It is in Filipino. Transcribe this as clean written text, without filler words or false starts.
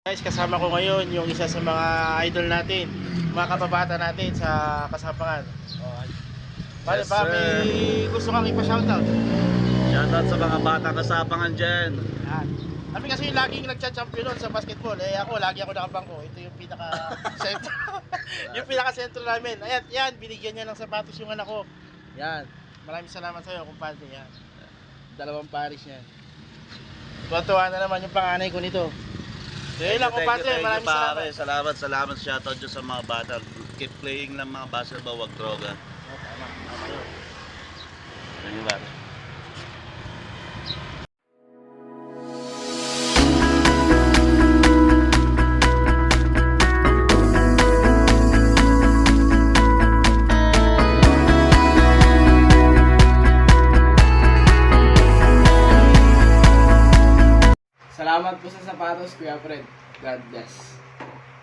Guys, kasama ko ngayon yung isa sa mga idol natin, mga kababata natin sa Kasapangan. Pare Yes, ba, may gusto kang ipa-shoutout? Shoutout sa mga batang Kasapangan dyan. Yan. Kami kasi yung laging nagcha-champion nun sa basketball. Eh ako, lagi ako nakabangko. Ito yung pinaka-sentro. Yung pinaka-sentro namin. Ayan, yan, binigyan niya ng sapatos yung anak ko. Yan. Maraming salamat sa iyo, kumpadre. Yan. Dalawang paris yan. Tuwa-tuwa na naman yung panganay ko nito. So yun lang, kumpadre. Maraming salamat. Salamat. Shoutout dyan sa mga bata. Keep playing ng mga basketball, wag droga. Oh, tama yun. Thank you, pare. Salamat po sa sapatos, Kuya Fred. God bless.